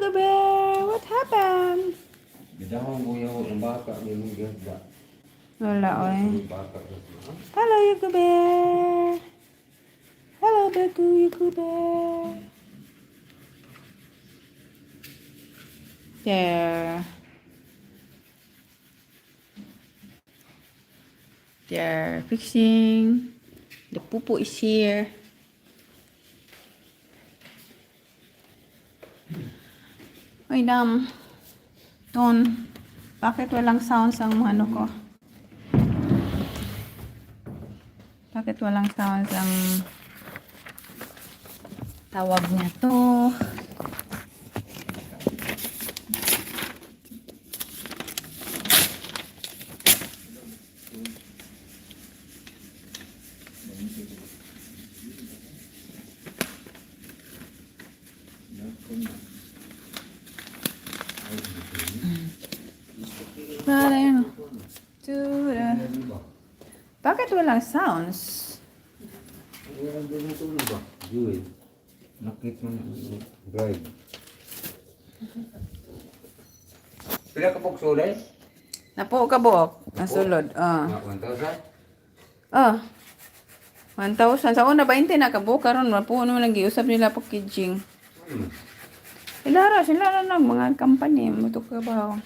Yuga Bear, what happened? Bidahong buyaw ng baka ni Lugas ba? Wala, oy. Baka Hello, Yuga Bear. Hello, Beku, Yuga Bear. There. They're fixing. The pupu is here. Ay, Ton, bakit walang sounds ang ano ko? Bakit walang sounds ang tawag niya to? Bakit walang sounds? Ayan din ito ba? Jewel. Nakit mo drive. Pila ka pog sulay? Napo ka buok. Nasulod. 1,000? Oh. 1,000. Sa una 20 na ka buok. Karon mapuno lang giusap nila packaging. Sila lang mga company. Mutok ka ba?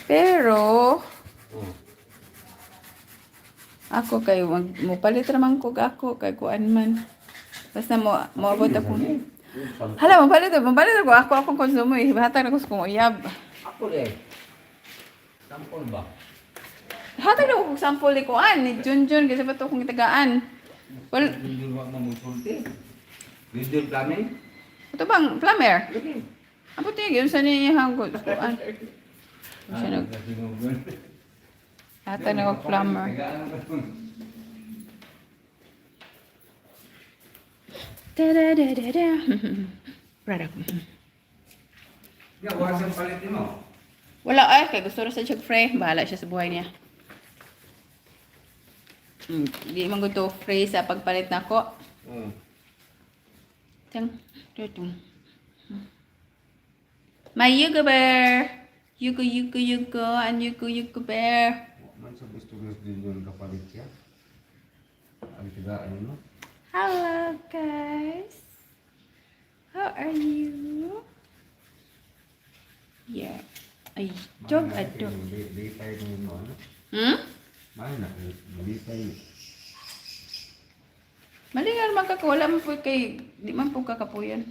Pero ako kay mupalit raman ko ako kay kuan man. Basta moabot ako. Hala, mupalit ako akong konsumo eh. Hatag ako sa kong uyab. Ako din. Sampol ba? Hatag ako kong sample ni kuan ni Junjun kasi bato kong itagaan. Well, Hindi mo magsulti. Video planning? ito bang plumber? Apo tingin yun sa niya hanggot kuan. Siya nag hatag na ako plumber. Da-da-da-da-da. Product. Wasan palit mo. Wala ay, kay gusto rin sa Chug Frey. Bahala siya sa buhay niya. Di man gusto Frey sa pagpalit na ko. Tang, tutung. My Yuga Bear. Yuga, and Yuga Bear. Man sa gusto din yung kapalit siya. Ang tigaan mo. Hello guys. How are you? Yeah. Ay, jog ato. Litay mo ano? Mahal na, litay. Malingan magkakawala mo po kay, di man po kakapuyan.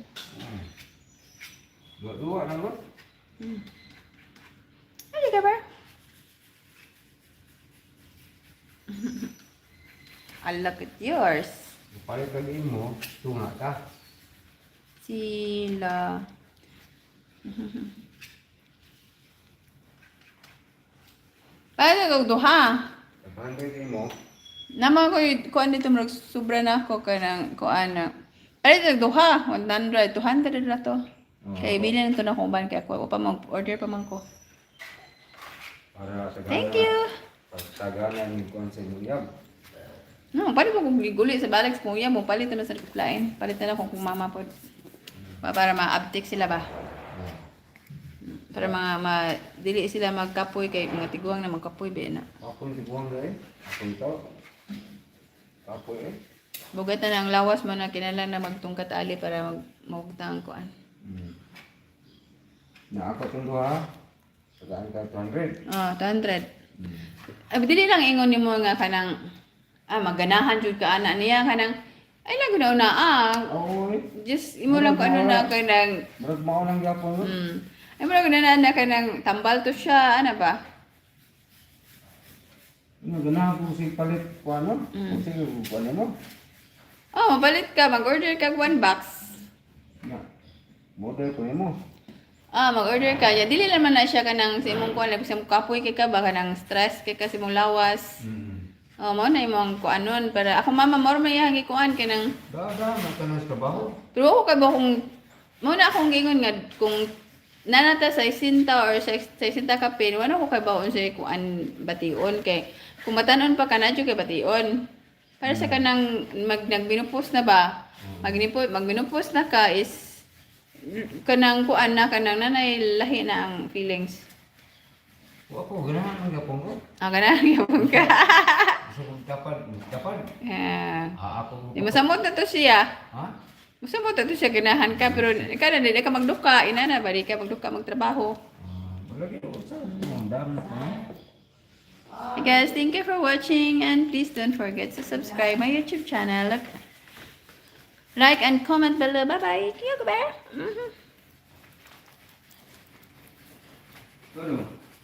Dua-dua na ba? Ano ka ba? I look at yours. Palit lagi mo, tunga ka. Sila. Paano ka duha? Palit lagi mo. Nama ko kuan dito murag sobra na ako kanang kuan na. Palit ang duha, 100, 200 na to. Kay bilhin to na kung ban kay ako pa mag order pa man ko. Para sa Thank you. Pagtagalan yung kuan sa uyab. No, palit mo kung giguli sa balik sa kuya mo, palit na sa lain. Palit na kung mama po. Para ma-uptake sila ba? Para dili sila magkapoy kay mga tiguang na magkapoy ba na. Ako yung tiguang na eh. Ako ito. Kapoy eh. Bugat na ng lawas mo na kinalang na magtungkat ali para magtang kuan. Na ako itong duha. Sagaan ka 200. 200. Ay, dili lang ingon ni mo nga kanang maganahan jud ka ana niya kanang ay lang na una Oo eh. just imo lang ko ano na kanang Murag mao lang gyapon. ay mo lang na kanang tambal to siya ana ba? Ganahan ko si palit ko ano? Kasi ano mo? Oh, mapalit ka, mag-order ka 1 box. Na. Model ko mo. Mag-order ka. Ya, dili naman na siya kanang sa imong kuan, kasi mo kapoy kay ka ba kanang stress kay kasi mong lawas. Mo na imong kuanon para ako mama more may hangi kuan kanang magtanas ka ba? pero ako kay ba kung mo na akong gingon nga kung nanata sa 60 or sa 60 ka pin, wala ko kay baon sa kuan bation kay kung matanon pa kanadyo kay bation. Para sa kanang nagbinupos na ba? Magbinupos na ka is kanang kuan na kanang nanay lahi na ang feelings. Wa ko ganahan ang gapon ko. Ah, kana gyapon ka. Gusto kong kapad, kapad. Yeah. Ako. Di masamot na to siya. Ha? Masamot na to siya ganahan ka pero kada di ka magduka, ina na bali ka magduka magtrabaho. Wala gid usa. Ang dami na. Hey guys, thank you for watching and please don't forget to subscribe my YouTube channel. Like and comment below. Bye bye. Tingog bear. Ano?